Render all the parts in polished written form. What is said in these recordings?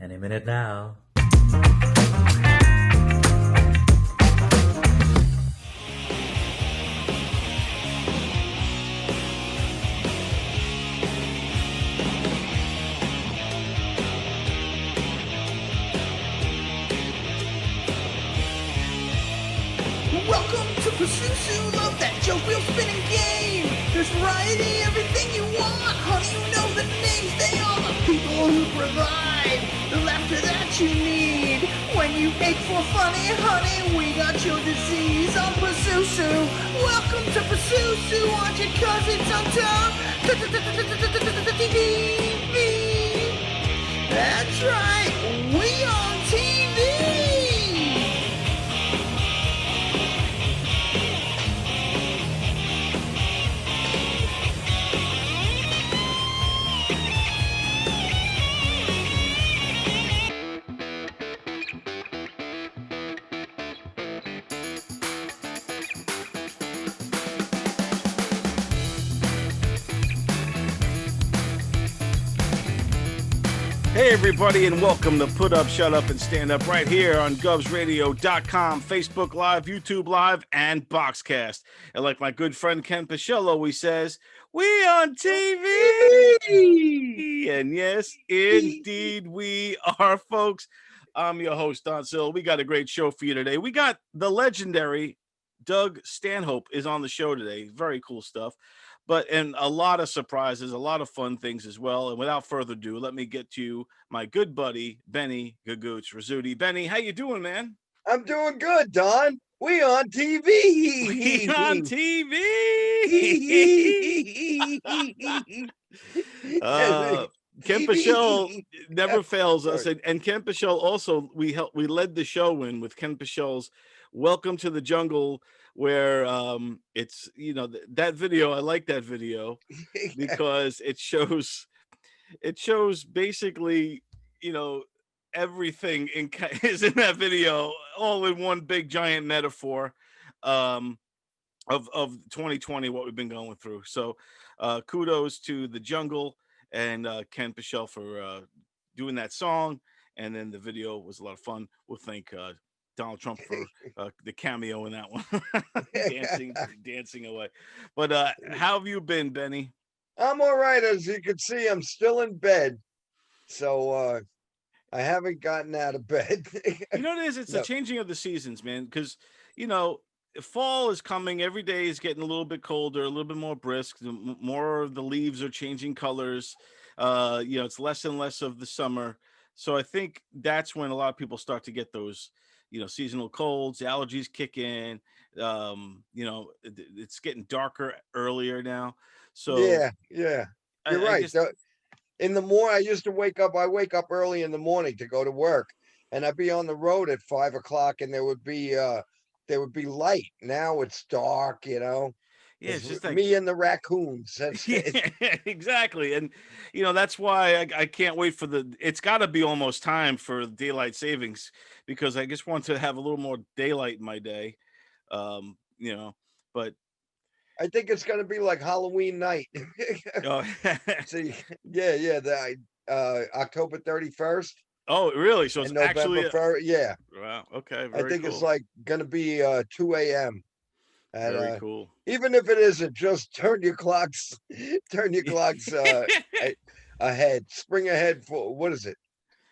Any minute now. Welcome to PUSUSU, love that joke wheel spinning game. There's variety, everything you want, honey, you know the names. They are the people who provide the laughter that you need. When you ache for funny, honey, we got your disease on PUSUSU. Welcome to PUSUSU, aren't you, cause it's on top. TV. That's right, we on TV. Hey everybody, and welcome to Put Up, Shut Up, and Stand Up right here on GOVSradio.com, Facebook Live, YouTube Live, and Boxcast. And like my good friend Ken Pichello always says, we on TV! And yes, indeed we are, folks. I'm your host, Don Sill. We got a great show for you today. We got the legendary Doug Stanhope is on the show today. Very cool stuff. And a lot of surprises, a lot of fun things as well. And without further ado, let me get to my good buddy, Benny Gagoots Rizzuti. Benny, how you doing, man? I'm doing good, Don. We on TV. We on TV. Ken Pichel never fails us. And Ken Pichel also, we led the show in with Ken Pichel's Welcome to the Jungle, where it's, you know, that video, I like that video because it shows basically, you know, everything is in that video, all in one big giant metaphor of 2020, what we've been going through. So kudos to the Jungle and Ken Pichel for doing that song, and then the video was a lot of fun. We'll thank Donald Trump for the cameo in that one. dancing away. But how have you been, Benny? I'm all right. As you can see, I'm still in bed. So I haven't gotten out of bed. You know what it is? It's the changing of the seasons, man. Because, you know, fall is coming. Every day is getting a little bit colder, a little bit more brisk. More of the leaves are changing colors. You know, it's less and less of the summer. So I think that's when a lot of people start to get those, you know, seasonal colds, allergies kick in. You know, it's getting darker earlier now. So yeah, you're right. In the morning, I used to wake up early in the morning to go to work, and I'd be on the road at 5 o'clock, and there would be light. Now it's dark, you know. Yeah, it's just like me and the raccoons. Yeah, exactly. And, you know, that's why I can't wait for it's got to be almost time for daylight savings, because I just want to have a little more daylight in my day. You know, but I think it's going to be like Halloween night. Oh. See, yeah, October 31st. Oh, really? So it's actually yeah. Wow. Okay. I think cool. It's like going to be 2 a.m. Very cool. Even if it isn't, just turn your clocks ahead. Spring ahead for what is it?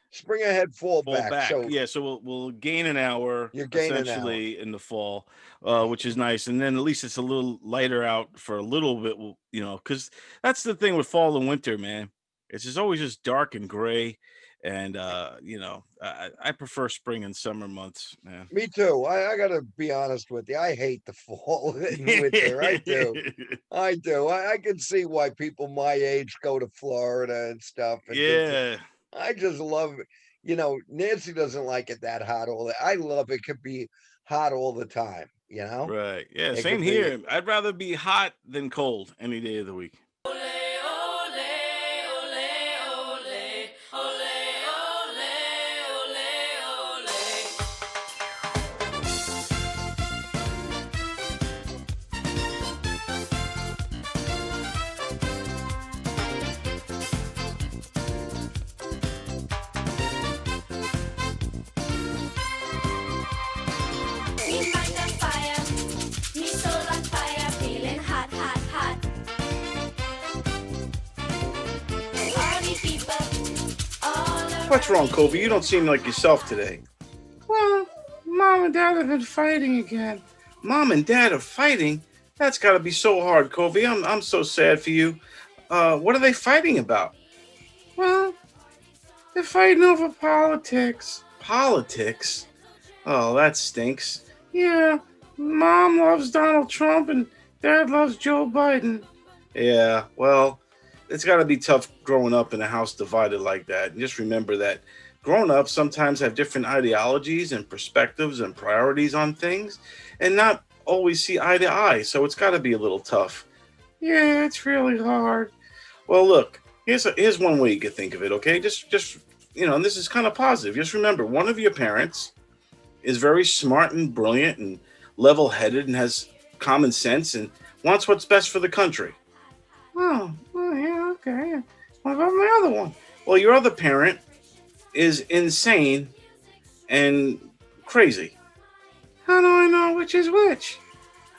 Spring ahead, fall back. So yeah, so we'll gain an hour. You're gaining essentially in the fall, which is nice. And then at least it's a little lighter out for a little bit, you know, because that's the thing with fall and winter, man. It's just always just dark and gray. And you know, I prefer spring and summer months, man. Me too. I gotta be honest with you. I hate the fall and winter. I do. I can see why people my age go to Florida and stuff. And yeah. I just love, you know, Nancy doesn't like it that hot I love it could be hot all the time, you know? Right. Yeah, same here. I'd rather be hot than cold any day of the week. What's wrong, Kobe? You don't seem like yourself today. Well, Mom and Dad have been fighting again. Mom and Dad are fighting? That's got to be so hard, Kobe. I'm so sad for you. What are they fighting about? Well, they're fighting over politics. Politics? Oh, that stinks. Yeah, Mom loves Donald Trump and Dad loves Joe Biden. Yeah, well, it's got to be tough growing up in a house divided like that. And just remember that grown-ups sometimes have different ideologies and perspectives and priorities on things and not always see eye to eye. So it's got to be a little tough. Yeah, it's really hard. Well, look, here's one way you could think of it, okay? Just and this is kind of positive. Just remember, one of your parents is very smart and brilliant and level-headed and has common sense and wants what's best for the country. Oh, well, yeah, okay. What about my other one? Well, your other parent is insane and crazy. How do I know which is which?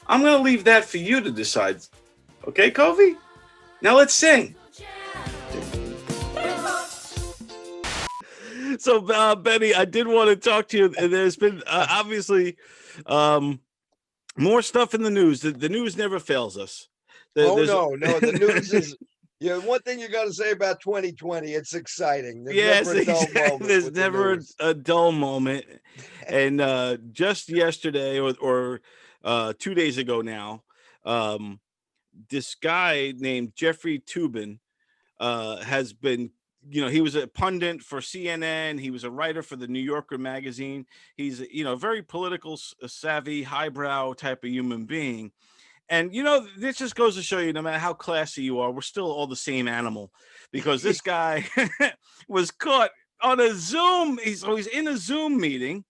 I'm going to leave that for you to decide. Okay, Kobe? Now let's sing. So, Benny, I did want to talk to you. There's been obviously more stuff in the news. The news never fails us. No. The news is, one thing you got to say about 2020, it's exciting. There's never a dull moment. And just yesterday or 2 days ago now, this guy named Jeffrey Toobin has been, he was a pundit for CNN. He was a writer for the New Yorker magazine. He's, a very political savvy, highbrow type of human being. And, this just goes to show you, no matter how classy you are, we're still all the same animal, because this guy was caught on a Zoom. He's in a Zoom meeting.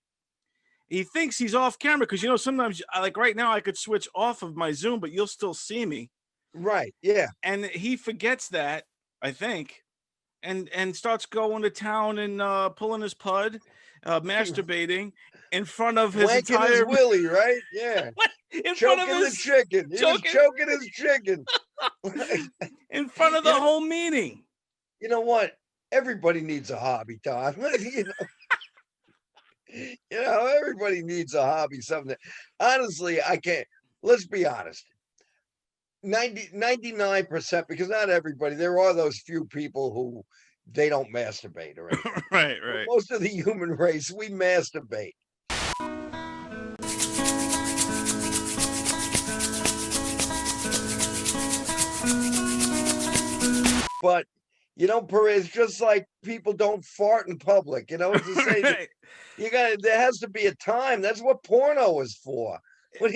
He thinks he's off camera because, sometimes, like right now, I could switch off of my Zoom, but you'll still see me. Right. Yeah. And he forgets that, I think, and starts going to town and pulling his pud, masturbating in front of his entire his willy, right? Yeah. In choking front of his chicken. He was choking his chicken. In front of the whole meeting. You know what? Everybody needs a hobby, Tom. Everybody needs a hobby. Something. Honestly, I can't. Let's be honest. 99%, because not everybody. There are those few people who they don't masturbate or anything. Right. Most of the human race, we masturbate. But it's just like people don't fart in public. It's the same. Right. There has to be a time. That's what porno is for. For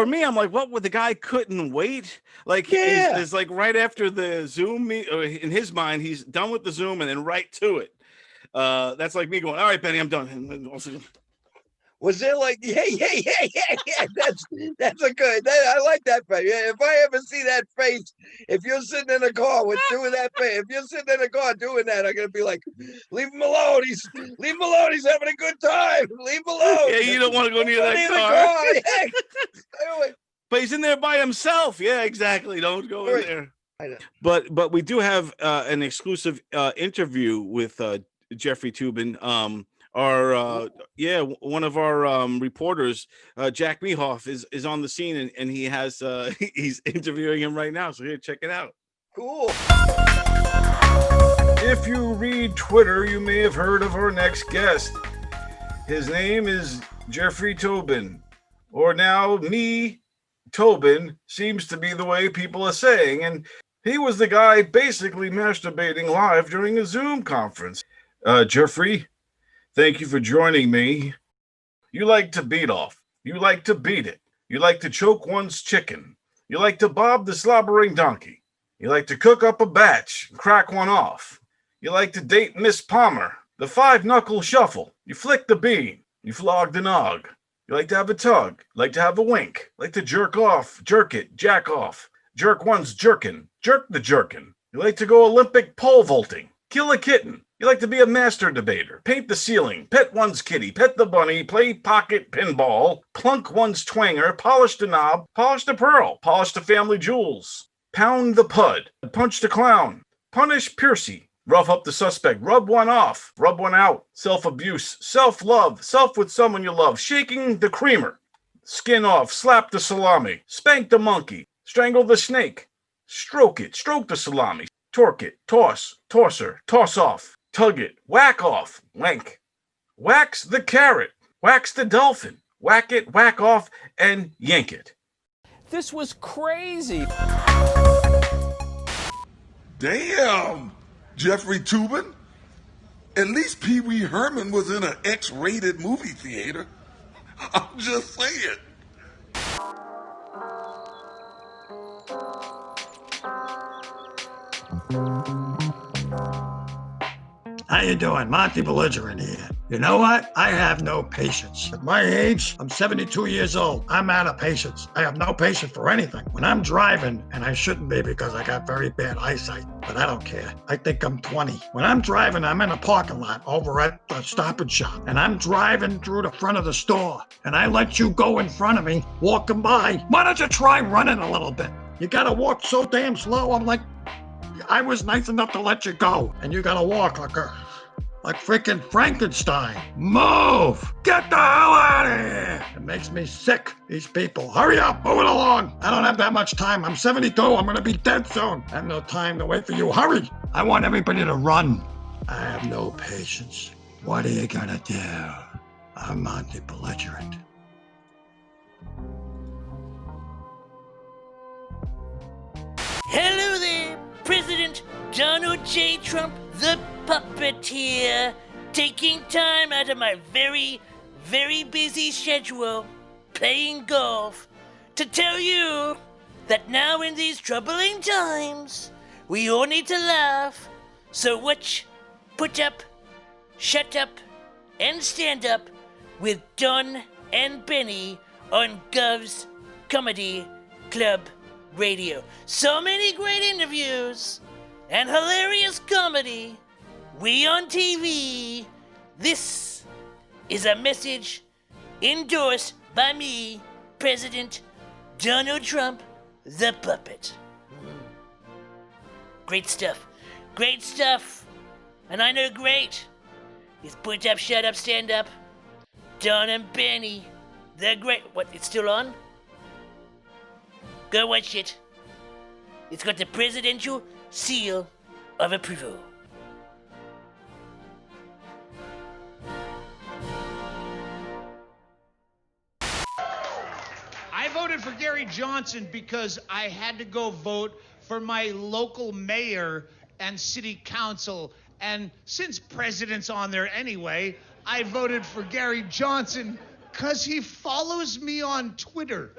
me, I'm like, what would the guy couldn't wait? Like, is like right after the Zoom in his mind, he's done with the Zoom and then right to it. That's like me going, all right, Benny, I'm done. Was there like, yeah. That's a good. I like that face. Yeah, if I ever see that face, if you're sitting in a car doing that face, if you're sitting in a car doing that, I'm gonna be like, leave him alone. He's having a good time. Leave him alone. Yeah, you don't want to go near that car. Yeah. But he's in there by himself. Yeah, exactly. Don't go in there. I know. But we do have an exclusive interview with Jeffrey Toobin. One of our reporters, Jack Mehoff, is on the scene and he has he's interviewing him right now. So here, check it out. Cool. If you read Twitter, you may have heard of our next guest. His name is Jeffrey Toobin, or now Tobin seems to be the way people are saying, and he was the guy basically masturbating live during a Zoom conference. Jeffrey, thank you for joining me. You like to beat off. You like to beat it. You like to choke one's chicken. You like to bob the slobbering donkey. You like to cook up a batch and crack one off. You like to date Miss Palmer, the five-knuckle shuffle. You flick the bean. You flog the nog. You like to have a tug. You like to have a wink. You like to jerk off, jerk it, jack off. Jerk one's jerkin. Jerk the jerkin. You like to go Olympic pole vaulting. Kill a kitten. You like to be a master debater. Paint the ceiling. Pet one's kitty. Pet the bunny. Play pocket pinball. Plunk one's twanger. Polish the knob. Polish the pearl. Polish the family jewels. Pound the pud. Punch the clown. Punish Piercy. rough up the suspect, rub one off, rub one out, self-abuse, self-love, self with someone you love, shaking the creamer, skin off, slap the salami, spank the monkey, strangle the snake, stroke it, stroke the salami, torque it, toss, tosser, toss off, tug it, whack off, wank, wax the carrot, wax the dolphin, whack it, whack off, and yank it. This was crazy. Damn, Jeffrey Toobin. At least Pee Wee Herman was in an X-rated movie theater. I'm just saying. How you doing? Monty Belligerent here. You know what? I have no patience. At my age, I'm 72 years old. I'm out of patience. I have no patience for anything. When I'm driving, and I shouldn't be because I got very bad eyesight, but I don't care. I think I'm 20. When I'm driving, I'm in a parking lot over at the Stop and Shop, and I'm driving through the front of the store, and I let you go in front of me, walking by. Why don't you try running a little bit? You gotta walk so damn slow. I'm like, I was nice enough to let you go, and you gotta walk like freaking Frankenstein. Move! Get the hell out of here! It makes me sick, these people. Hurry up, move it along. I don't have that much time. I'm 72, I'm gonna be dead soon. I have no time to wait for you. Hurry! I want everybody to run. I have no patience. What are you gonna do? I'm Monty Belligerent. Hello there, President Donald J. Trump, the puppeteer, taking time out of my very, very busy schedule, playing golf, to tell you that now in these troubling times, we all need to laugh. So watch, put up, shut up, and stand up with Don and Benny on GOVS Comedy Club Radio. So many great interviews and hilarious comedy. We on TV. This is a message endorsed by me, President Donald Trump, the puppet. Great stuff. Great stuff. And I know great is put up, shut up, stand up. Don and Benny. They're great. What, it's still on? Go watch it. It's got the presidential seal of approval. I voted for Gary Johnson because I had to go vote for my local mayor and city council. And since president's on there anyway, I voted for Gary Johnson because he follows me on Twitter.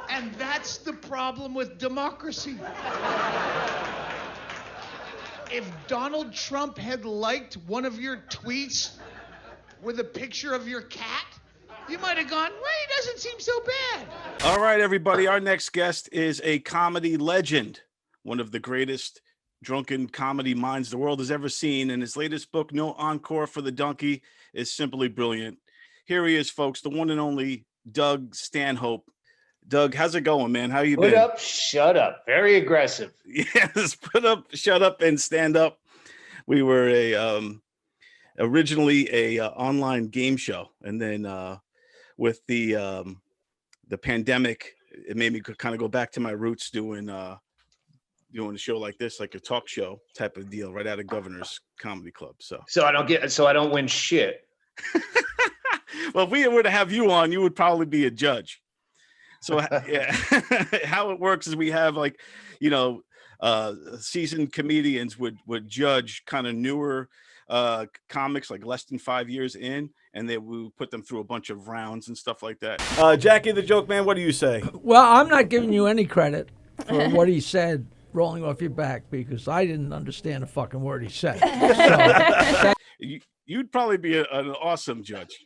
And that's the problem with democracy. If Donald Trump had liked one of your tweets with a picture of your cat, you might have gone, well, he doesn't seem so bad. All right, everybody. Our next guest is a comedy legend, one of the greatest drunken comedy minds the world has ever seen. And his latest book, No Encore for the Donkey, is simply brilliant. Here he is, folks, the one and only Doug Stanhope. Doug, how's it going, man? How you been? Put up, shut up. Very aggressive. Yes, put up, shut up, and stand up. We were originally a online game show, and then with the pandemic, it made me kind of go back to my roots, doing a show like this, like a talk show type of deal, right out of Governor's Comedy Club. So I don't win shit. Well, if we were to have you on, you would probably be a judge. So yeah, how it works is we have seasoned comedians would judge kind of newer comics, like less than 5 years in, and they would put them through a bunch of rounds and stuff like that. Jackie the Joke Man, what do you say? Well, I'm not giving you any credit for what he said rolling off your back, because I didn't understand a fucking word he said. So, you'd probably be an awesome judge.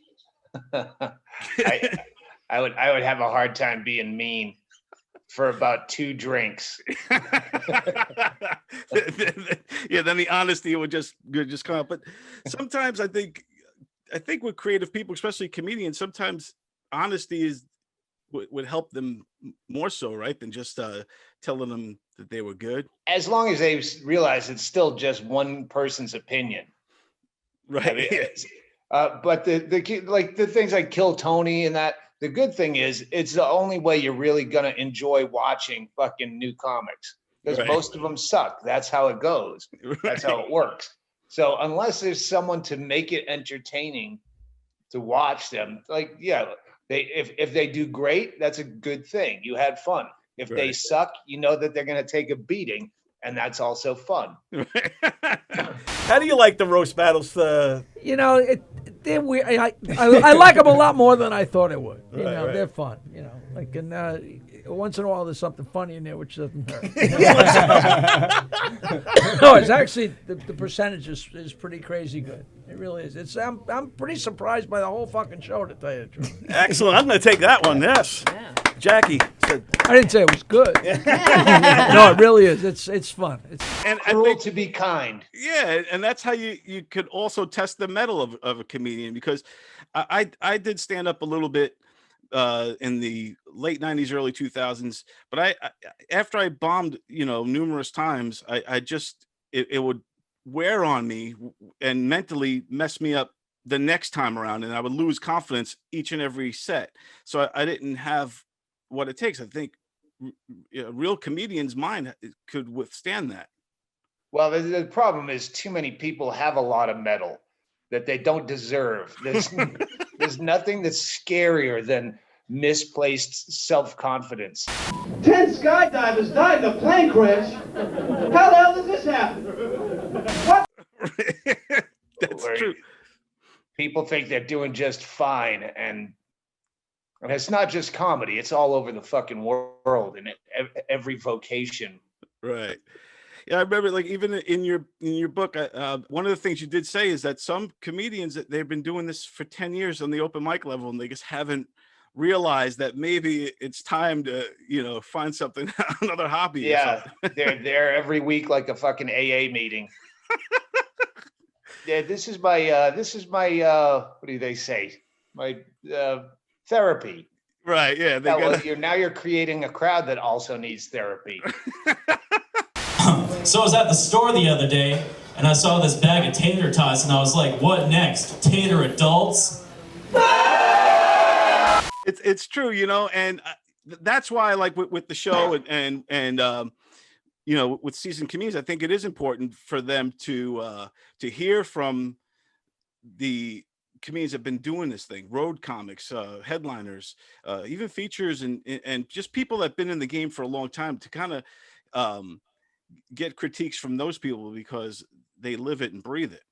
I would have a hard time being mean for about 2 drinks. Yeah, then the honesty would just come up. But sometimes I think with creative people, especially comedians, sometimes honesty is would help them more so, right, than just telling them that they were good. As long as they realize it's still just one person's opinion, right? I mean, but the things like Kill Tony and that. The good thing is, it's the only way you're really gonna enjoy watching fucking new comics, because most of them suck. That's how it goes. That's how it works. So unless there's someone to make it entertaining to watch them, like, yeah, if they do great, that's a good thing. You had fun. If they suck, you know that they're gonna take a beating, and that's also fun. How do you like the roast battles? You know, they're weird. I like them a lot more than I thought I would. You know, they're fun. You know, like, and once in a while there's something funny in there which doesn't hurt. No, it's actually the percentage is pretty crazy good. It really is. I'm pretty surprised by the whole fucking show, to tell you the truth. Excellent. I'm going to take that one. Yes. Yeah. Jackie said. I didn't say it was good. No, it really is. It's fun. It's cruel to be kind. Yeah, and that's how you could also test the mettle of a comedian, because I did stand up a little bit in the late 90s, early 2000s, but I after I bombed, numerous times, I just it would wear on me and mentally mess me up the next time around, and I would lose confidence each and every set. So I didn't have what it takes. I think a real comedian's mind could withstand that. Well, the problem is too many people have a lot of metal that they don't deserve. There's nothing that's scarier than misplaced self-confidence. 10 skydivers died in a plane crash. How the hell does this happen? What? That's true. People think they're doing just fine, and it's not just comedy. It's all over the fucking world in every vocation. Right. Yeah, I remember, like, even in your book, one of the things you did say is that some comedians, that they've been doing this for 10 years on the open mic level, and they just haven't realized that maybe it's time to, find something, another hobby. Yeah, they're there every week like a fucking AA meeting. Yeah, this is my what do they say? My therapy. Right. Yeah. Now you're creating a crowd that also needs therapy. So I was at the store the other day, and I saw this bag of tater tots, and I was like, what next? Tater adults? It's true, and that's why, like, with the show and with seasoned comedians, I think it is important for them to hear from the comedians that have been doing this thing, road comics, headliners, even features, and just people that have been in the game for a long time, to kind of get critiques from those people, because they live it and breathe it,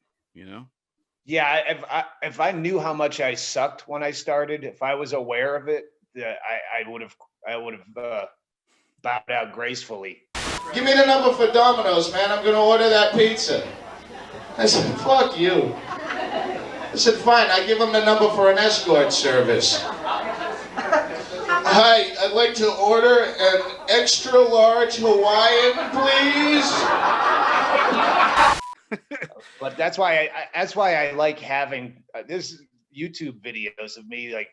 Yeah, if I knew how much I sucked when I started, if I was aware of it, I would have bowed out gracefully. Give me the number for Domino's, man. I'm gonna order that pizza. I said, fuck you. I said, fine, I give him the number for an escort service. Hi, I'd like to order an extra large Hawaiian, please. But that's why I like having this YouTube videos of me like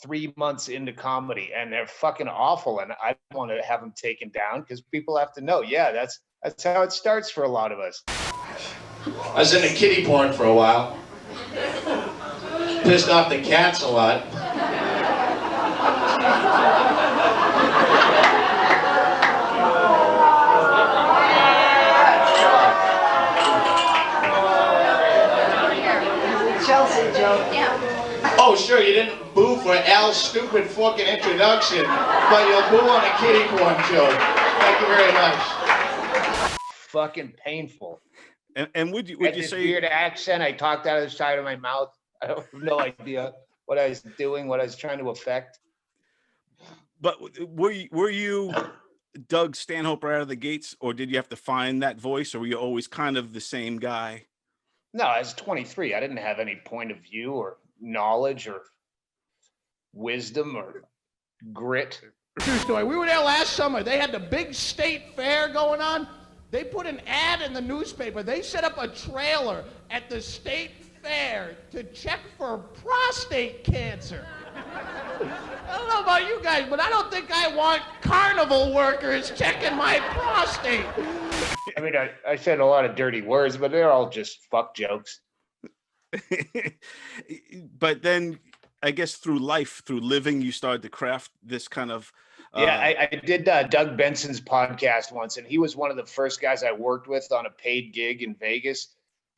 3 months into comedy, and they're fucking awful, and I want to have them taken down because people have to know. Yeah, that's how it starts for a lot of us. I was into kiddie porn for a while. Pissed off the cats a lot. Chelsea joke. Yeah. Oh, sure, you didn't boo for Al's stupid fucking introduction, but you'll boo on a kiddie porn joke. Thank you very much. Fucking painful. And would you say weird accent? I talked out of the side of my mouth. I have no idea what I was doing, what I was trying to affect. But were you Doug Stanhope right out of the gates, or did you have to find that voice, or were you always kind of the same guy? No, I was 23. I didn't have any point of view or knowledge or wisdom or grit. True story. We were there last summer. They had the big state fair going on. They put an ad in the newspaper. They set up a trailer at the state fair to check for prostate cancer. I don't know about you guys, but I don't think I want carnival workers checking my prostate. I mean, I said a lot of dirty words, but they're all just fuck jokes. But then I guess through living, you started to craft this kind of. Yeah, I did Doug Benson's podcast once, and he was one of the first guys I worked with on a paid gig in Vegas.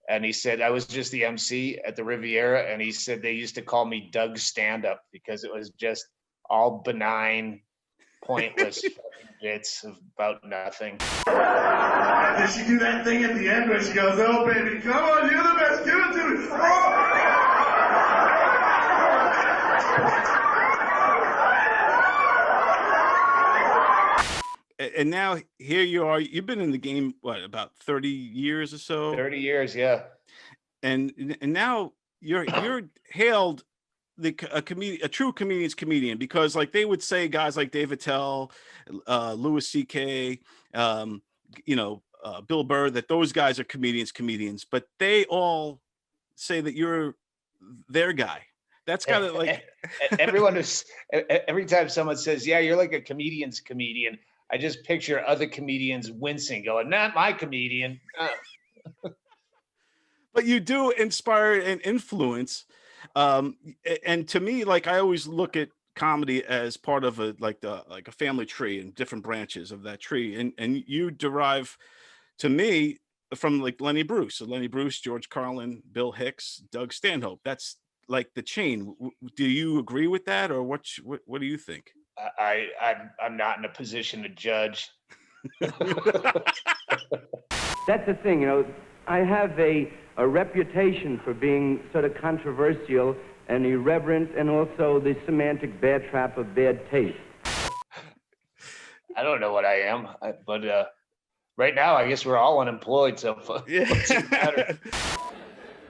And he said I was just the MC at the Riviera, and he said they used to call me Doug Stand Up because it was just all benign, pointless bits about nothing. Did she do that thing at the end where she goes, "Oh baby, come on, you're the best, give it to me." And now here you are. You've been in the game what, about 30 years or so? 30 years, yeah. And now you're hailed a true comedian's comedian, because like they would say guys like Dave Attell, Louis C.K., Bill Burr, that those guys are comedians, but they all say that you're their guy. That's kind of like everyone is. Every time someone says, "Yeah, you're like a comedian's comedian," I just picture other comedians wincing, going, "Not my comedian." But you do inspire and influence. And to me, like I always look at comedy as part of a family tree and different branches of that tree. And you derive, to me, from like Lenny Bruce. So Lenny Bruce, George Carlin, Bill Hicks, Doug Stanhope. That's like the chain. Do you agree with that, or what do you think? I'm not in a position to judge. That's the thing, I have a reputation for being sort of controversial and irreverent, and also the semantic bear trap of bad taste. I don't know what I am, but right now I guess we're all unemployed, so what's it matter?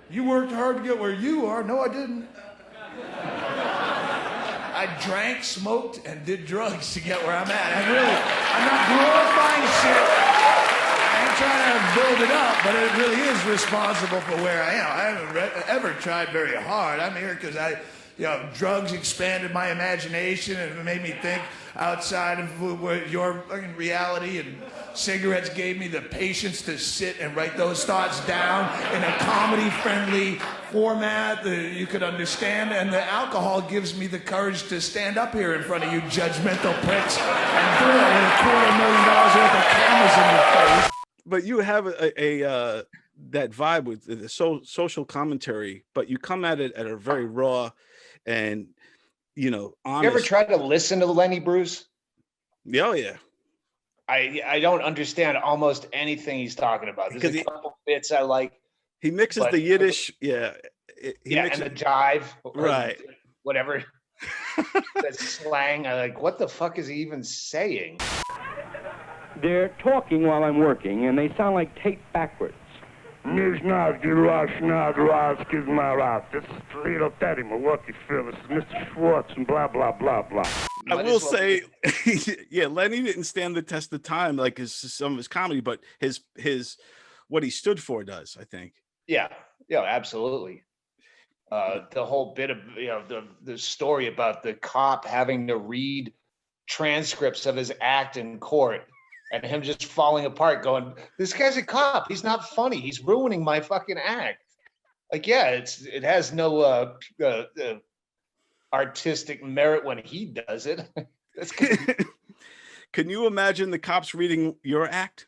You worked hard to get where you are. No, I didn't. I drank, smoked, and did drugs to get where I'm at. I'm not glorifying shit. I ain't trying to build it up, but it really is responsible for where I am. I haven't ever tried very hard. I'm here because drugs expanded my imagination and it made me think outside of your fucking reality, and cigarettes gave me the patience to sit and write those thoughts down in a comedy-friendly format that you could understand, and the alcohol gives me the courage to stand up here in front of you judgmental pricks and do it with $250,000 worth of cameras in your face. But you have a that vibe with the social commentary, but you come at it at a very raw and honest. You ever try to listen to Lenny Bruce? Oh yeah. I don't understand almost anything he's talking about. There's a couple bits I like. He mixes the Yiddish, and the jive, right? Whatever. The slang. I'm like, what the fuck is he even saying? They're talking while I'm working, and they sound like tape backwards. This is little Daddy Milwaukee Phillips, Mr. Schwartz, and blah, blah, blah, blah. I will say, yeah, Lenny didn't stand the test of time like some of his comedy, but his what he stood for does, I think. Yeah, absolutely. The whole bit of the story about the cop having to read transcripts of his act in court. And him just falling apart going, this guy's a cop. He's not funny. He's ruining my fucking act. Like, yeah, it has no artistic merit when he does it. That's Can you imagine the cops reading your act?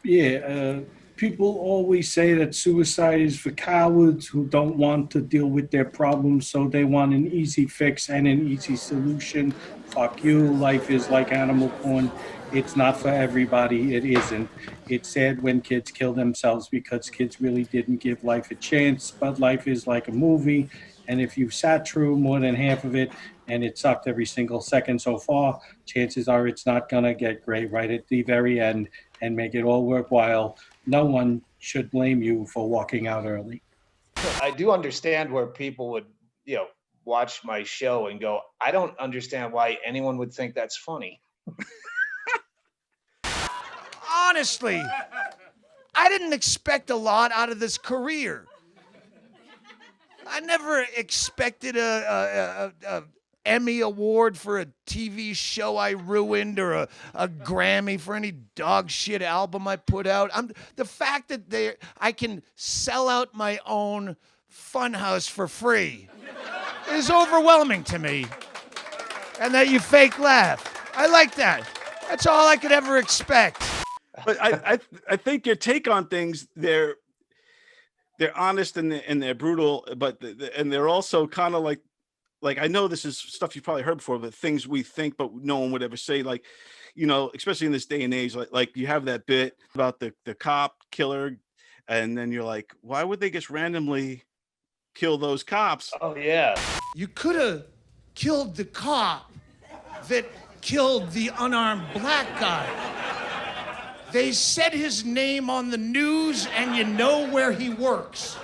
Yeah, people always say that suicide is for cowards who don't want to deal with their problems, so they want an easy fix and an easy solution. Fuck you. Life is like animal porn. It's not for everybody. It isn't. It's sad when kids kill themselves because kids really didn't give life a chance, but life is like a movie. And if you've sat through more than half of it and it sucked every single second so far, chances are it's not going to get great right at the very end and make it all worthwhile. No one should blame you for walking out early. I do understand where people would, watch my show and go, I don't understand why anyone would think that's funny. Honestly, I didn't expect a lot out of this career. I never expected a Emmy award for a TV show I ruined or a Grammy for any dog shit album I put out. The fact that I can sell out my own funhouse for free is overwhelming to me. And that you fake laugh. I like that. That's all I could ever expect. But I think your take on things, they're honest and they're brutal, but and they're also kind of like I know this is stuff you've probably heard before, but things we think but no one would ever say, like, especially in this day and age, like you have that bit about the cop killer, and then you're like, why would they just randomly kill those cops? Oh yeah. You could have killed the cop that killed the unarmed black guy. They said his name on the news and you know where he works.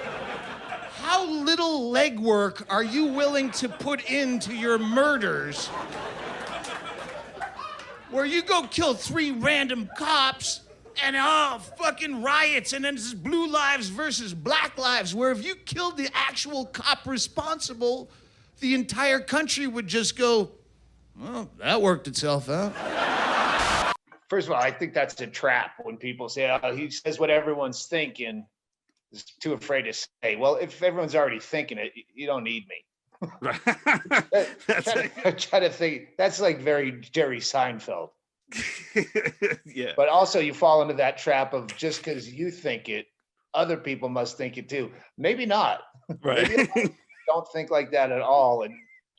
How little legwork are you willing to put into your murders where you go kill 3 random cops and fucking riots, and then this is blue lives versus black lives, where if you killed the actual cop responsible, the entire country would just go, well, that worked itself out. First of all, I think that's a trap when people say, oh, he says what everyone's thinking. Is too afraid to say. Well, if everyone's already thinking it, you don't need me. Try to think. That's like very Jerry Seinfeld. Yeah. But also you fall into that trap of just because you think it, other people must think it too. Maybe not. Right. Maybe you don't think like that at all. And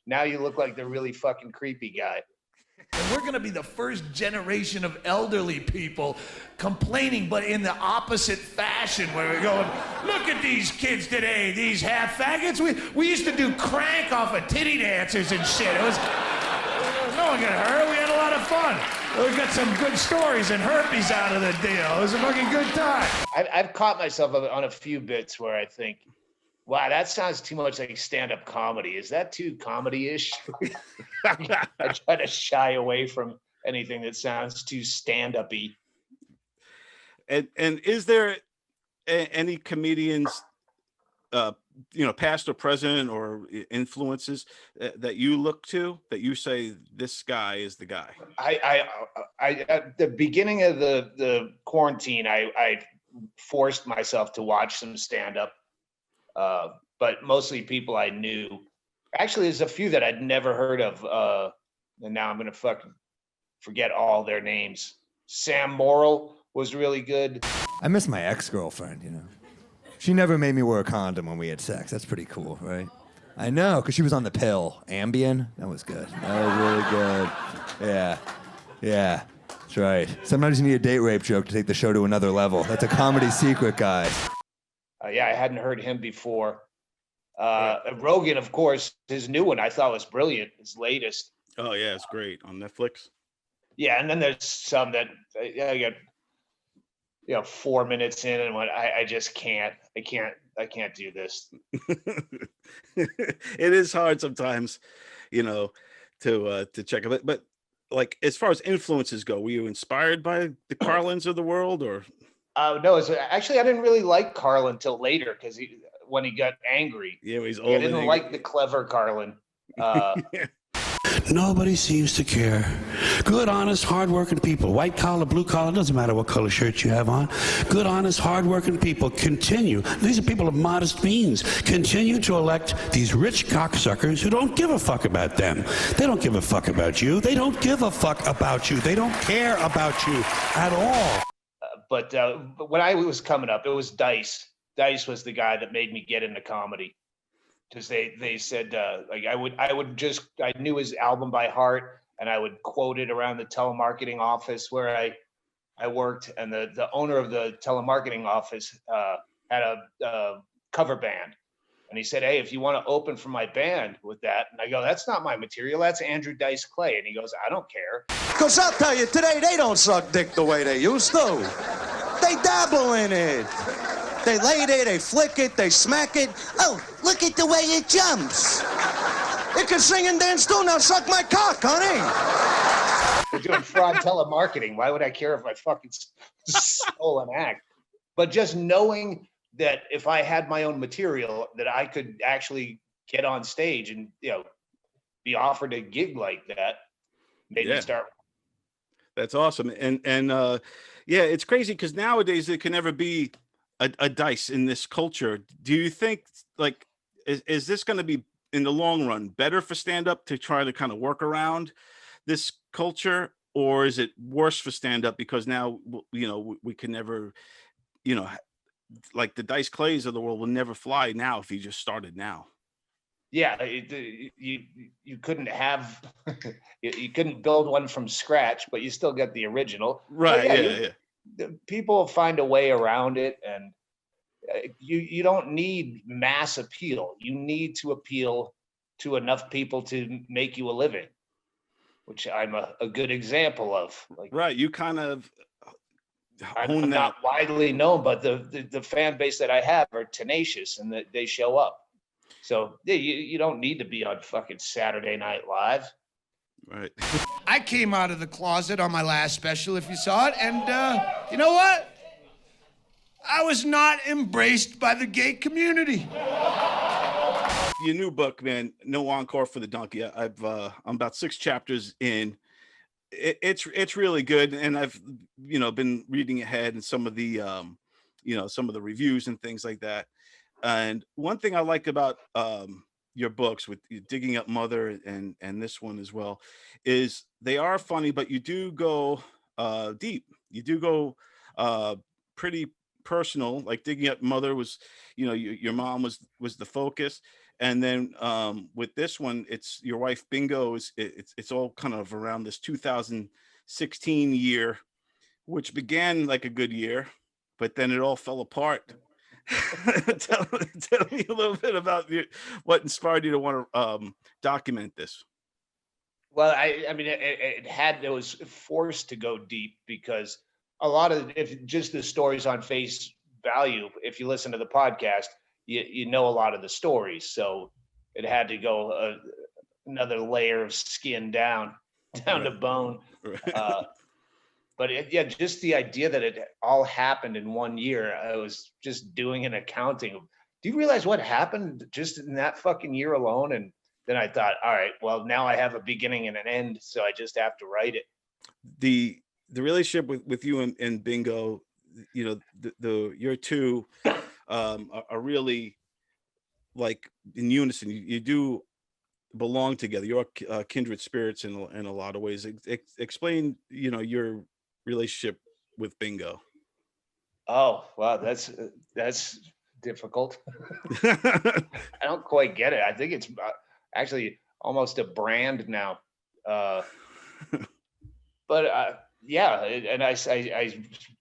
now you look like the really fucking creepy guy. And we're going to be the first generation of elderly people complaining, but in the opposite fashion, where we're going, look at these kids today, these half faggots. We used to do crank off of titty dancers and shit. It was no one got hurt. We had a lot of fun. We got some good stories and herpes out of the deal. It was a fucking good time. I've caught myself on a few bits where I think, wow, that sounds too much like stand-up comedy. Is that too comedy-ish? I try to shy away from anything that sounds too stand-up-y. And is there any comedians, past or present, or influences that you look to, that you say, this guy is the guy? I at the beginning of the quarantine, I forced myself to watch some stand-up. But mostly people I knew. Actually, there's a few that I'd never heard of, and now I'm gonna fucking forget all their names. Sam Morrill was really good. I miss my ex-girlfriend, She never made me wear a condom when we had sex. That's pretty cool, right? I know, because she was on the pill. Ambien? That was good. That was really good. Yeah, that's right. Sometimes you need a date rape joke to take the show to another level. That's a comedy secret, guys. Yeah, I hadn't heard him before. Rogan, of course, his new one I thought was brilliant. His latest. Oh yeah, it's great on Netflix. Yeah, and then there's some that I got, 4 minutes in and went, I just can't. I can't do this. It is hard sometimes, to check it. But like, as far as influences go, were you inspired by the Carlins of the world, or? No, actually, I didn't really like Carlin until later because when he got angry. Yeah, he's old. I didn't like the clever Carlin. Nobody seems to care. Good, honest, hardworking people, white collar, blue collar, doesn't matter what color shirt you have on. Good, honest, hardworking people continue. These are people of modest means. Continue to elect these rich cocksuckers who don't give a fuck about them. They don't give a fuck about you. They don't give a fuck about you. They don't care about you at all. But when I was coming up, it was Dice. Dice was the guy that made me get into comedy. Because they said I knew his album by heart, and I would quote it around the telemarketing office where I worked, and the owner of the telemarketing office had a cover band, and he said, hey, if you want to open for my band with that, and I go, that's not my material, that's Andrew Dice Clay, and he goes, I don't care. Because I'll tell you, today they don't suck dick the way they used to. They dabble in it. They lay there, they flick it, they smack it. Oh, look at the way it jumps. It can sing and dance too. Now suck my cock, honey. We're doing fraud telemarketing. Why would I care if I fucking stole an act? But just knowing that if I had my own material, that I could actually get on stage and, be offered a gig like that, made me Yeah. start. That's awesome. And yeah, it's crazy because nowadays it can never be a dice in this culture. Do you think like is this going to be in the long run better for stand up to try to kind of work around this culture, or is it worse for stand up because now we can never, you know, like the Dice Clays of the world will never fly now if you just started now. Yeah, you couldn't have you couldn't build one from scratch, but you still get the original. But Right. yeah, Yeah. Yeah. the people find a way around it, and you don't need mass appeal. You need to appeal to enough people to make you a living, which I'm a good example of. Like, Right. You kind of I'm own that. not widely known, but the fan base that I have are tenacious, and that they show up. So yeah, you don't need to be on fucking Saturday Night Live. Right. I came out of the closet on my last special, if you saw it, and you know what? I was not embraced by the gay community. Your new book, man, No Encore for the Donkey. I'm about 6 chapters in. It's really good, and I've been reading ahead and some of the some of the reviews and things like that. And one thing I like about your books, with Digging Up Mother and this one as well, is they are funny, but you do go deep. You do go pretty personal. Like Digging Up Mother was, your mom was the focus, and then with this one, it's your wife Bingo. It's all kind of around this 2016 year, which began like a good year, but then it all fell apart. tell, tell me a little bit about what inspired you to want to document this. Well, I mean, it was forced to go deep because a lot of, if just the stories on face value, if you listen to the podcast, you know a lot of the stories, so it had to go another layer of skin down to bone. But just the idea that it all happened in one year. I was just doing an accounting. Do you realize what happened just in that fucking year alone? And then I thought, all right, well, now I have a beginning and an end, so I just have to write it. The relationship with you and Bingo, your two are really like in unison. You do belong together. You're kindred spirits in a lot of ways. Explain, your relationship with Bingo. Oh, wow, that's difficult. I don't quite get it. I think it's actually almost a brand now. But yeah, and I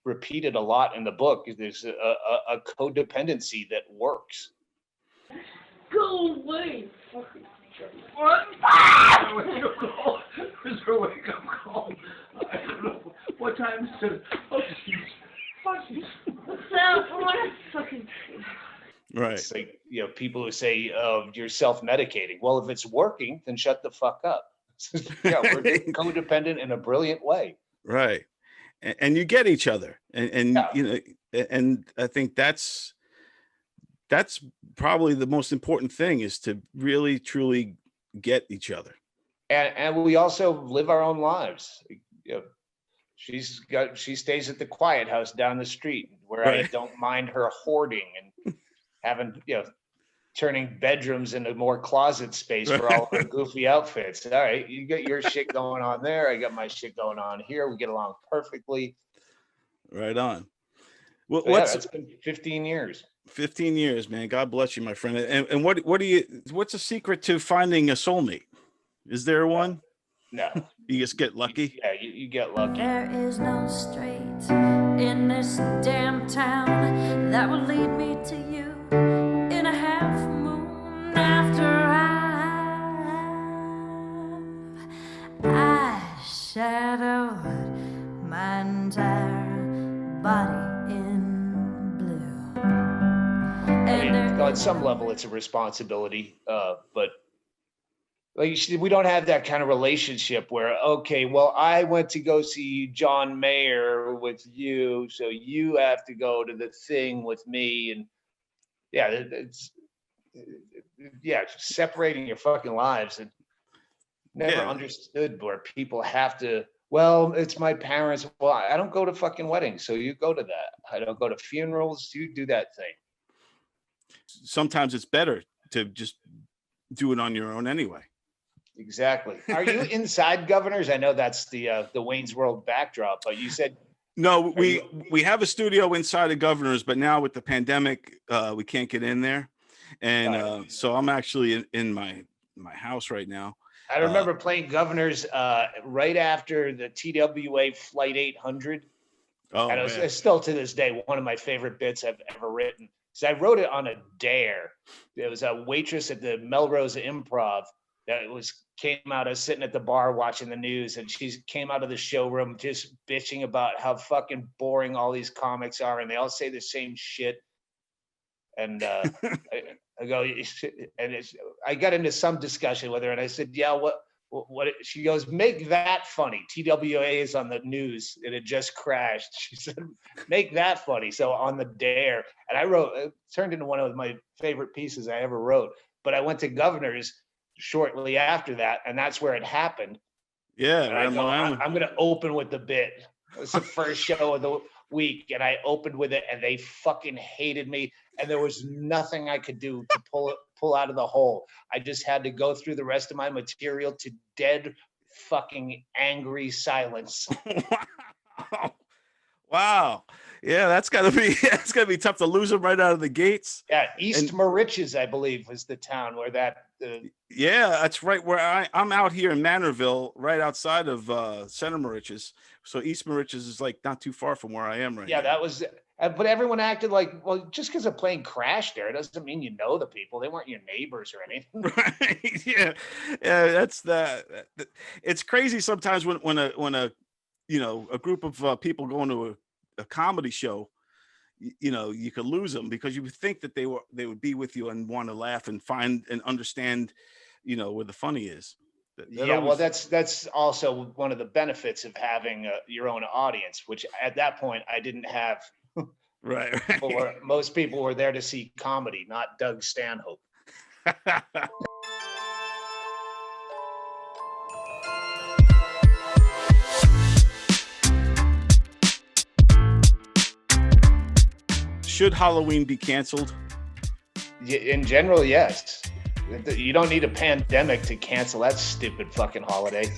repeat it a lot in the book. There's a codependency that works. Go away, fucking. What? Where's her wake-up call? I don't know. What time is it? Oh, jeez. Fucking. Fucking. Right. It's like, people who say, you're self-medicating. Well, if it's working, then shut the fuck up. Yeah, we're codependent in a brilliant way. Right. And you get each other. And and I think that's probably the most important thing, is to really truly get each other. And we also live our own lives. She stays at the quiet house down the street, where Right. I don't mind her hoarding and having, turning bedrooms into more closet space for all her goofy outfits. All right, you get your shit going on there. I got my shit going on here. We get along perfectly. Right on. Well, So, it's been 15 years. 15 years, man. God bless you, my friend. And what's the secret to finding a soulmate? Is there one? No. You just get lucky? Yeah, you get lucky. There is no straight in this damn town that will lead me to you in a half moon after I shadowed my entire body in blue. I mean, on some level, it's a responsibility, but like we don't have that kind of relationship where, okay, well, I went to go see John Mayer with you, so you have to go to the thing with me, and yeah, it's separating your fucking lives. And never understood where people have to. Well, it's my parents. Well, I don't go to fucking weddings, so you go to that. I don't go to funerals. You do that thing. Sometimes it's better to just do it on your own anyway. Exactly. Are you inside Governors? I know that's the Wayne's World backdrop, but you said no. We have a studio inside of Governors, but now with the pandemic, we can't get in there, and so I'm actually in my house right now. I remember playing Governors right after the TWA Flight 800. Oh, and it was still to this day one of my favorite bits I've ever written. So I wrote it on a dare. There was a waitress at the Melrose Improv that came out. I was sitting at the bar watching the news, and she came out of the showroom just bitching about how fucking boring all these comics are, and they all say the same shit. And I go, and I got into some discussion with her, and I said, yeah, what? She goes, make that funny. TWA is on the news, and it just crashed. She said, make that funny. So on the dare, and I wrote, it turned into one of my favorite pieces I ever wrote. But I went to Governors shortly after that, and that's where it happened. Yeah, I'm going to open with the bit. It's the first show of the week, and I opened with it, and they fucking hated me, and there was nothing I could do to pull out of the hole. I just had to go through the rest of my material to dead fucking angry silence. Wow. Yeah, that's gotta be tough to lose them right out of the gates. Yeah, East Moriches, I believe, was the town where that. Yeah, that's right. Where I'm out here in Manorville, right outside of Center Moriches. So East Moriches is like not too far from where I am right now. Yeah, that was. But everyone acted like, well, just because a plane crashed there, it doesn't mean you know the people. They weren't your neighbors or anything. Right. Yeah, that's that. It's crazy sometimes when a group of people going to a comedy show, you could lose them because you would think that they would be with you and want to laugh and find and understand, where the funny is. Well, that's also one of the benefits of having your own audience, which at that point I didn't have. Right. Most people were there to see comedy, not Doug Stanhope. Should Halloween be canceled? In general, yes. You don't need a pandemic to cancel that stupid fucking holiday.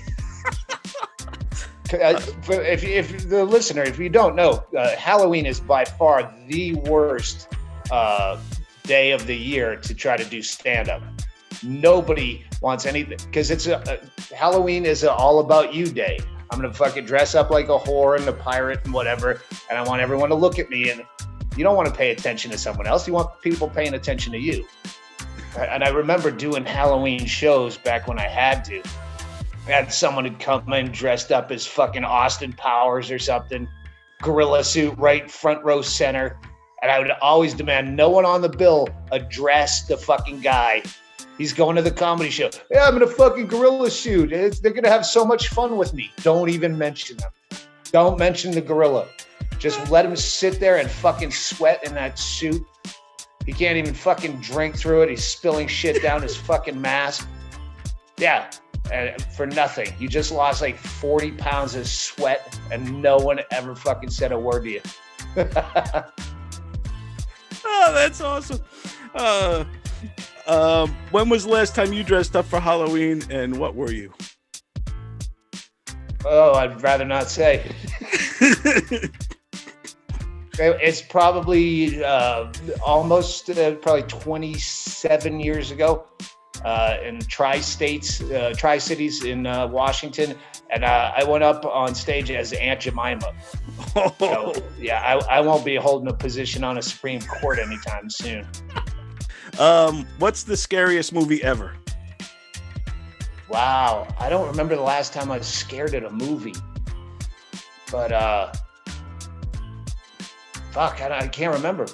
If the listener, if you don't know, Halloween is by far the worst day of the year to try to do stand-up. Nobody wants anything because Halloween is an all about you day. I'm gonna fucking dress up like a whore and a pirate and whatever, and I want everyone to look at me. And you don't want to pay attention to someone else. You want people paying attention to you. And I remember doing Halloween shows back when I had to. I had someone who'd come in dressed up as fucking Austin Powers or something, gorilla suit, right front row center. And I would always demand no one on the bill address the fucking guy. He's going to the comedy show. Yeah, I'm in a fucking gorilla suit. They're going to have so much fun with me. Don't even mention them. Don't mention the gorilla. Just let him sit there and fucking sweat in that suit. He can't even fucking drink through it. He's spilling shit down his fucking mask. Yeah. For nothing. You just lost like 40 pounds of sweat and no one ever fucking said a word to you. Oh, that's awesome. When was the last time you dressed up for Halloween and what were you? Oh, I'd rather not say. It's probably almost probably 27 years ago. In Tri-Cities in Washington, and I went up on stage as Aunt Jemima. So, yeah, I won't be holding a position on a Supreme Court anytime soon. What's the scariest movie ever? Wow, I don't remember the last time I was scared at a movie, but fuck, I can't remember.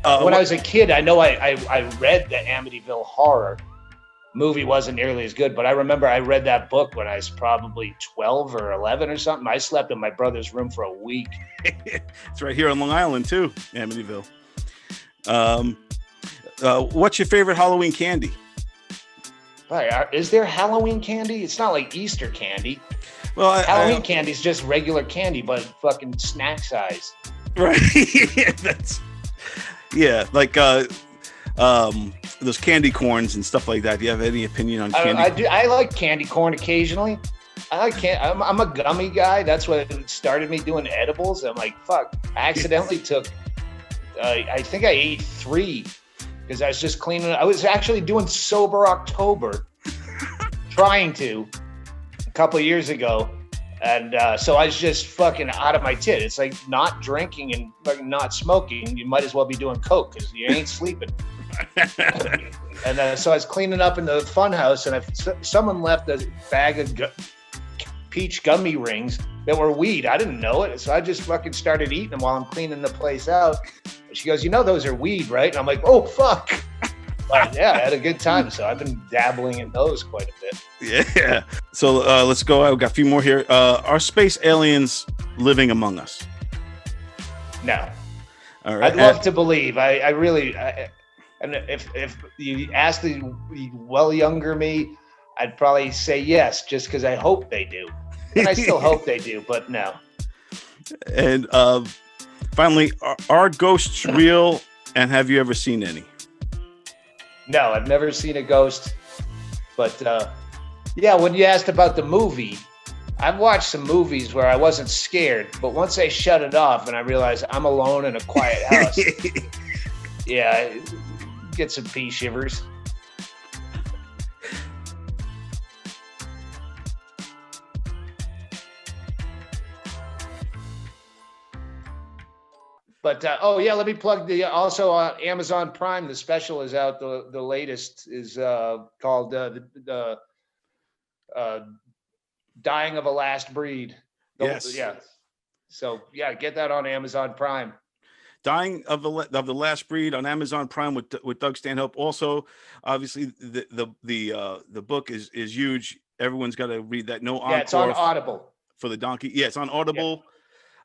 When I was a kid, I know I read the Amityville Horror. Movie wasn't nearly as good, but I remember I read that book when I was probably 12 or 11 or something. I slept in my brother's room for a week. It's right here on Long Island too, Amityville. What's your favorite Halloween candy? Is there Halloween candy? It's not like Easter candy. Well, Halloween candy is just regular candy, but fucking snack size. Right. Like those candy corns and stuff like that. Do you have any opinion on candy? I like candy corn occasionally. I'm a gummy guy. That's what started me doing edibles. I'm like, fuck. I accidentally took. I think I ate 3 because I was just cleaning. I was actually doing sober October, trying to, a couple of years ago, and so I was just fucking out of my tit. It's like not drinking and fucking not smoking. You might as well be doing coke because you ain't sleeping. And so I was cleaning up in the fun house, and someone left a bag of peach gummy rings that were weed. I didn't know it, so I just fucking started eating them while I'm cleaning the place out. And she goes, "You know those are weed, right?" And I'm like, "Oh fuck!" But yeah, I had a good time, so I've been dabbling in those quite a bit. Yeah. So let's go. I've got a few more here. Are space aliens living among us? No. All right. I'd love to believe. I really. And if you ask the well younger me, I'd probably say yes, just because I hope they do. And I still hope they do, but no. And finally, are ghosts real? And have you ever seen any? No, I've never seen a ghost. But yeah, when you asked about the movie, I've watched some movies where I wasn't scared, but once I shut it off and I realized I'm alone in a quiet house, yeah, get some pea shivers. But oh yeah, let me plug the also Amazon Prime. The special is out. The latest is called the Dying of a Last Breed. Yes. Yeah. So yeah, get that on Amazon Prime. Dying of the Last Breed on Amazon Prime with Doug Stanhope. Also, obviously the book is huge. Everyone's got to read that. No encore. Yeah, it's on Audible for the donkey. Yeah, it's on Audible. Yeah.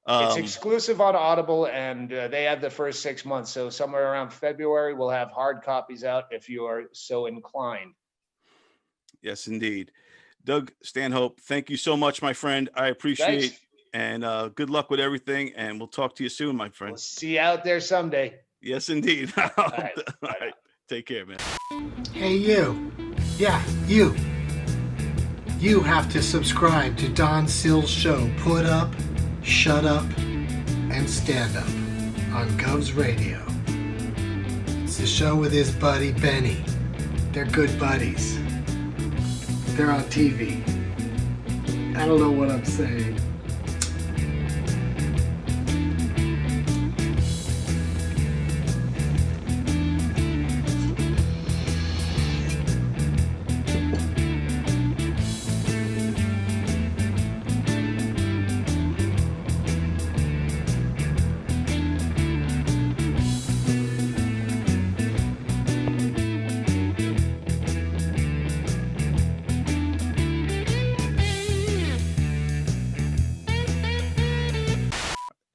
It's exclusive on Audible, and they have the first 6 months. So somewhere around February, we'll have hard copies out if you are so inclined. Yes, indeed. Doug Stanhope, thank you so much, my friend. I appreciate it. And good luck with everything. And we'll talk to you soon, my friend. We'll see you out there someday. Yes, indeed. All right. Take care, man. Hey, you. Yeah, you. You have to subscribe to Don Sill's show, Put Up, Shut Up, and Stand Up on GOVS Radio. It's the show with his buddy Benny. They're good buddies. They're on TV. I don't know what I'm saying.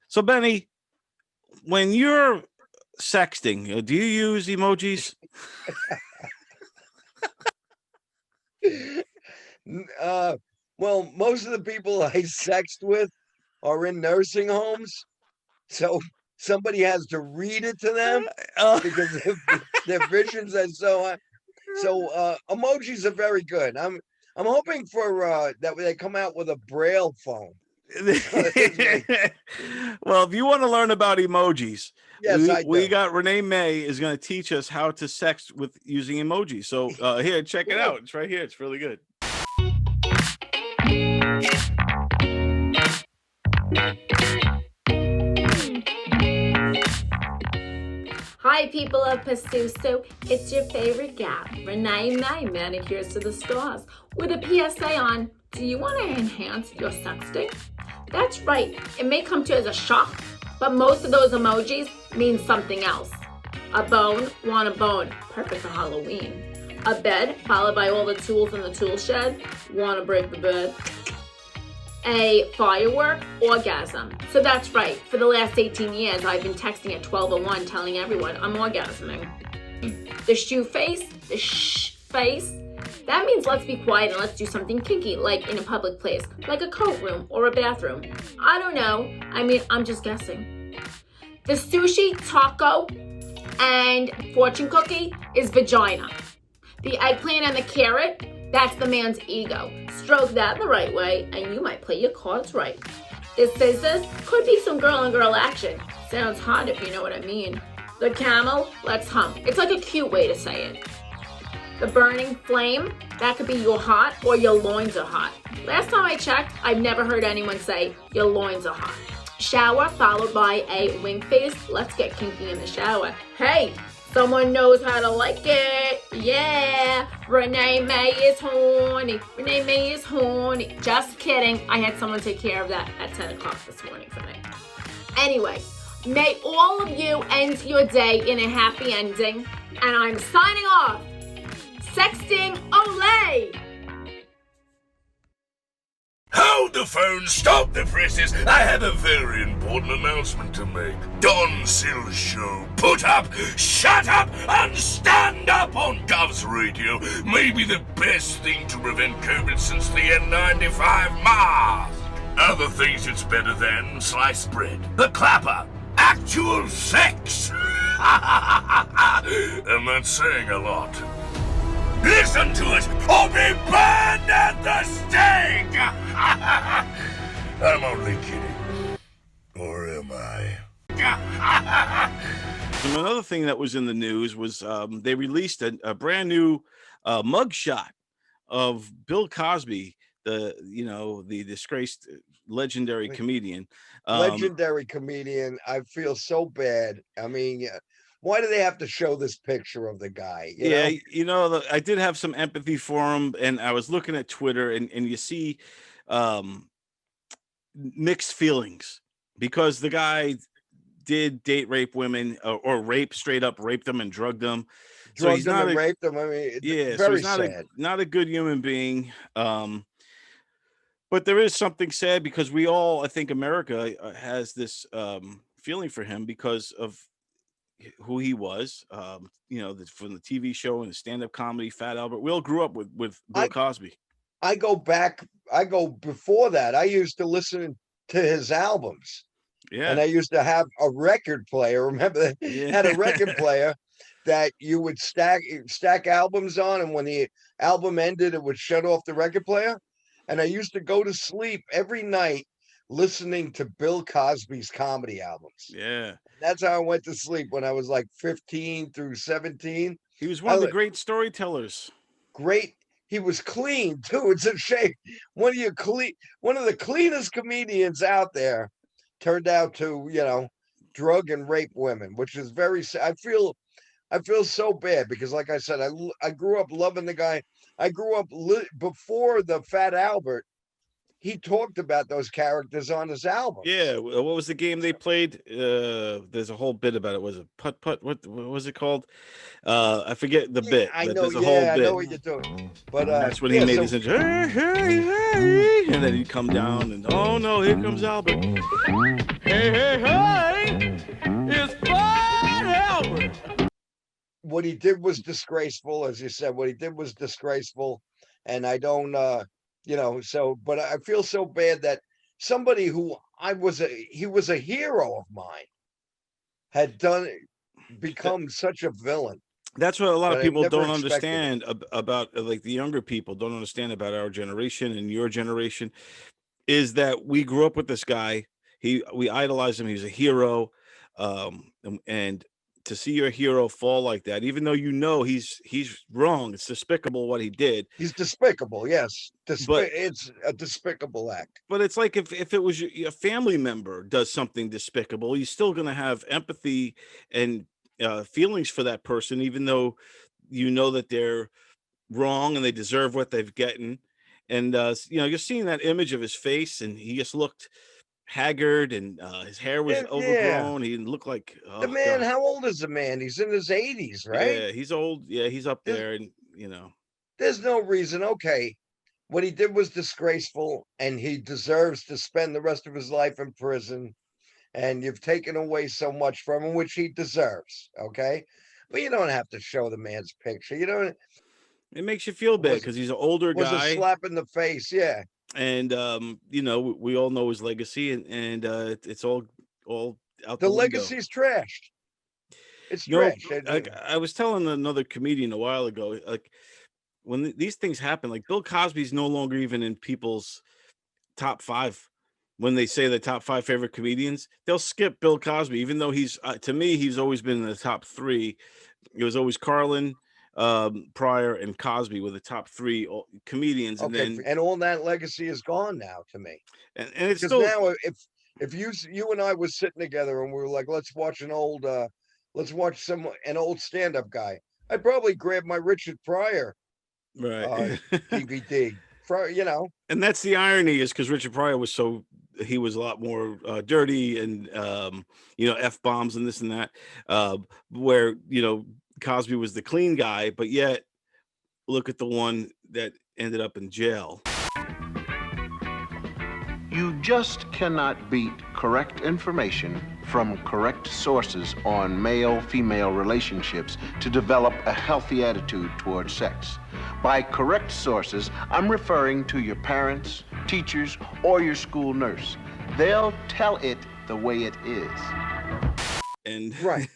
So, Benny, when you're sexting, do you use emojis? Well, most of the people I sext with are in nursing homes, so somebody has to read it to them because their visions are so high. So emojis are very good. I'm hoping for that they come out with a Braille phone. Well, if you want to learn about emojis, yes, we got Renee May is going to teach us how to sext with using emojis. So here, check it out. It's right here. It's really good. Hi, people of PUSUSU. It's your favorite gal, Renee May, Manicures to the Stars, with a PSA on, do you want to enhance your sexting? That's right. It may come to you as a shock, but most of those emojis mean something else. A bone, want a bone, perfect for Halloween. A bed, followed by all the tools in the tool shed, want to break the bed. A firework, orgasm. So that's right. For the last 18 years, I've been texting at 12:01 telling everyone I'm orgasming. The shoe face, the shh face, that means let's be quiet and let's do something kinky, like in a public place, like a coat room or a bathroom. I don't know. I mean, I'm just guessing. The sushi, taco, and fortune cookie is vagina. The eggplant and the carrot, that's the man's ego. Stroke that the right way and you might play your cards right. The scissors could be some girl on girl action. Sounds hot if you know what I mean. The camel, let's hump. It's like a cute way to say it. The burning flame, that could be you're hot or your loins are hot. Last time I checked, I've never heard anyone say your loins are hot. Shower followed by a wink face. Let's get kinky in the shower. Hey, someone knows how to like it. Yeah, Renee May is horny. Renee May is horny. Just kidding. I had someone take care of that at 10 o'clock this morning for me. Anyway, may all of you end your day in a happy ending. And I'm signing off. Sexting Olay! Hold the phone, stop the presses. I have a very important announcement to make. Don Sills Show. Put up, shut up, and stand up on GOVS Radio. Maybe the best thing to prevent COVID since the N95 mask. Other things it's better than sliced bread, the clapper, actual sex. And that's saying a lot. Listen to us or be burned at the stake! I'm only kidding. Or am I? And another thing that was in the news was they released a brand new mugshot of Bill Cosby, the disgraced legendary comedian. Legendary comedian. I feel so bad. I mean, why do they have to show this picture of the guy? You know? I did have some empathy for him, and I was looking at Twitter, and you see mixed feelings because the guy did date rape women or straight up rape them and drug them. Drugged them and raped them. I mean, it's very he's sad. not a good human being. But there is something sad because we all, I think America has this feeling for him because of who he was, from the TV show and the stand-up comedy, Fat Albert. We all grew up with Bill Cosby. I go before that. I used to listen to his albums. Yeah. And I used to have a record player. Remember, they had a record player that you would stack albums on, and when the album ended, it would shut off the record player. And I used to go to sleep every night listening to Bill Cosby's comedy albums. Yeah. That's how I went to sleep when I was like 15 through 17. He was one of the great storytellers. Great. He was clean too. It's a shame. One of the cleanest comedians out there turned out to, drug and rape women, which is very sad. I feel so bad because, like I said, I grew up loving the guy. I grew up before the Fat Albert. He talked about those characters on his album. Yeah, what was the game they played? There's a whole bit about it. Was it putt? What was it called? I forget the bit. I but know. there's a whole I bit. know what you're doing. But that's when he made his intro. Hey, hey, hey, and then he'd come down, and oh no, here comes Albert. Hey, hey, hey! It's Fat Albert. What he did was disgraceful, as you said. What he did was disgraceful, and I don't. But I feel so bad that somebody who he was a hero of mine had become such a villain. That's what a lot of people don't understand about like the younger people don't understand about our generation and your generation is that we grew up with this guy. We idolized him. He's a hero. And to see your hero fall like that, even though he's wrong, it's despicable what he did. He's despicable, yes. It's a despicable act. But it's like if it was a family member does something despicable, you're still going to have empathy and feelings for that person, even though you know that they're wrong and they deserve what they've gotten. And you're seeing that image of his face, and he just looked haggard, and his hair was overgrown. He didn't look like the man. God. How old is the man? He's in his 80s, right? Yeah, he's old. Yeah, he's up there, and there's no reason. Okay, what he did was disgraceful, and he deserves to spend the rest of his life in prison. And you've taken away so much from him, which he deserves. Okay, But you don't have to show the man's picture. You don't. It makes you feel bad because he's an older Was a guy, slap in the face. Yeah. and we all know his legacy, and it's all out The the window. legacy's trashed. It's You know, trash. I was telling another comedian a while ago, like when these things happen, like Bill Cosby's no longer even in people's top 5. When they say the top 5 favorite comedians, they'll skip Bill Cosby, even though he's to me he's always been in the top 3. It was always Carlin, Pryor, and Cosby were the top 3 comedians, and Okay, then and all that legacy is gone now to me. and it's Because still now, if you and I was sitting together and we were like, let's watch an old stand-up guy, I'd probably grab my Richard Pryor right. DVD. And that's the irony, is because Richard Pryor was he was a lot more dirty and F-bombs and this and that, where Cosby was the clean guy, but yet look at the one that ended up in jail. You just cannot beat correct information from correct sources on male-female relationships to develop a healthy attitude towards sex. By correct sources, I'm referring to your parents, teachers, or your school nurse. They'll tell it the way it is. And right.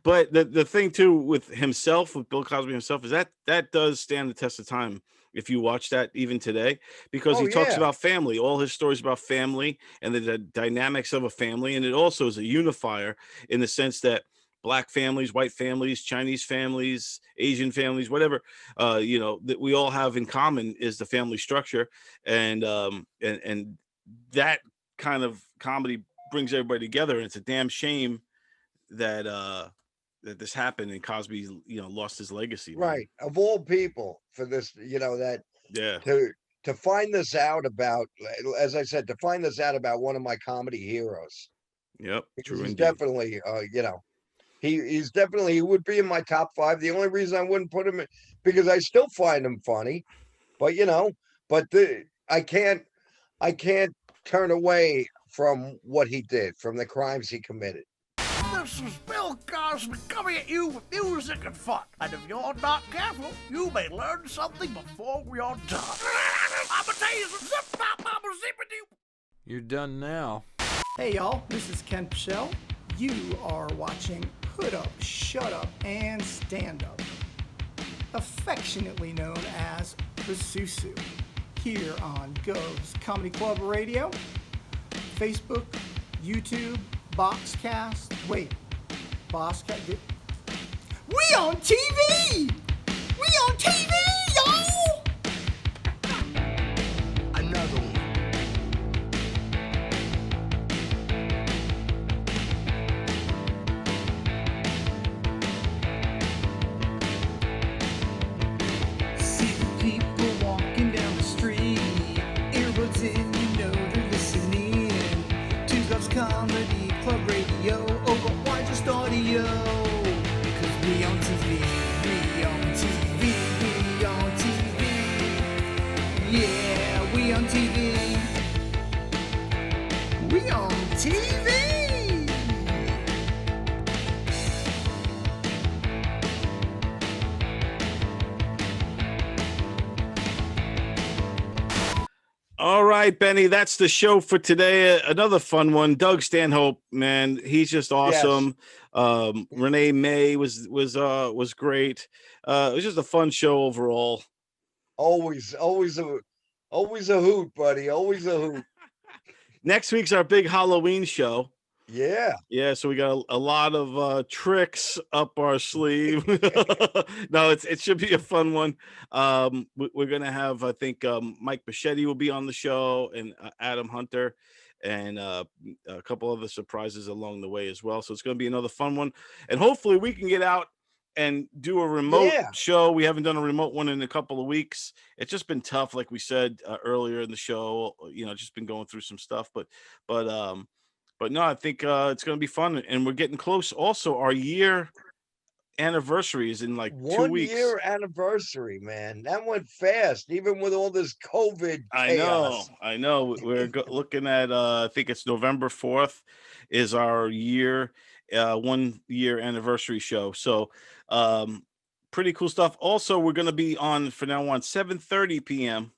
But the thing too with Bill Cosby himself, is that does stand the test of time if you watch that even today, because he talks about family, all his stories about family and the dynamics of a family, and it also is a unifier in the sense that Black families, white families, Chinese families, Asian families, whatever, that we all have in common is the family structure, and that kind of comedy brings everybody together, and it's a damn shame that that this happened and Cosby lost his legacy, man. Right. Of all people for this, Yeah. To find this out about, as I said, to find this out about one of my comedy heroes. Yep. Because True he's indeed. definitely, he's definitely, he would be in my top 5. The only reason I wouldn't put him in, because I still find him funny, but I can't turn away from what he did, from the crimes he committed. This is Bill Cosby coming at you with music and fun. And if you're not careful, you may learn something before we are done. I'ma tell you some zip pop, I'ma zip it you. You're done now. Hey y'all, this is Ken Pichelle. You are watching Hood Up, Shut Up, and Stand Up, affectionately known as PUSUSU, here on GOVS Comedy Club Radio, Facebook, YouTube, Boxcast. Wait, Boxcast. We on TV! We on TV, y'all! Another one. See the people walking down the street, earbuds in, they're listening to GOVS Comedy Club Radio. Oh, but why just audio? Cause we on TV, we on TV, we on TV. Yeah, we on TV. We on TV. All right, Benny, that's the show for today. Another fun one. Doug Stanhope, man, he's just awesome. Yes. Renee May was great. It was just a fun show overall. Always a hoot, buddy. Always a hoot. Next week's our big Halloween show. Yeah. So we got a lot of tricks up our sleeve. No, it should be a fun one. We're gonna have, I think, Mike Bichetti will be on the show, and Adam Hunter, and a couple other surprises along the way as well. So it's gonna be another fun one, and hopefully we can get out and do a remote show. We haven't done a remote one in a couple of weeks. It's just been tough, like we said earlier in the show. Just been going through some stuff, but no, I think it's going to be fun, and we're getting close. Also, our year anniversary is in like 2 weeks. 1 year anniversary, man. That went fast, even with all this COVID chaos. I know. We're looking at, I think it's November 4th is our 1 year anniversary show. So Pretty cool stuff. Also, we're going to be on from now on 7:30 p.m.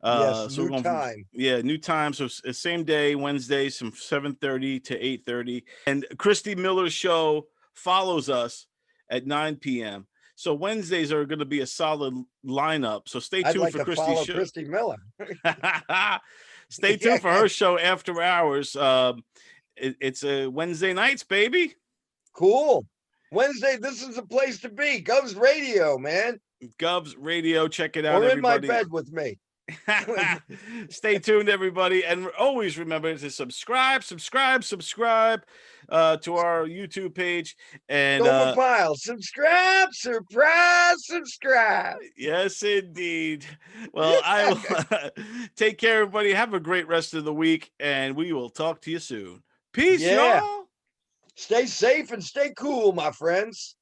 Yes, So we're new going time. yeah, new time. So same day, Wednesdays from 7:30 to 8:30. And Christy Miller's show follows us at 9 p.m. So Wednesdays are going to be a solid lineup. So stay I'd tuned like for to Christy's follow show. Christy Miller. Stay tuned for her show after hours. It's a Wednesday nights, baby. Cool. Wednesday, this is the place to be. GOVS Radio, man. GOVS Radio, check it out, Or in my everybody. bed with me. Stay tuned, everybody, and always remember to subscribe to our YouTube page. And Gomer Pyle, subscribe, subscribe. Yes, indeed. Well, I will take care, everybody. Have a great rest of the week, and we will talk to you soon. Peace, y'all. Stay safe and stay cool, my friends.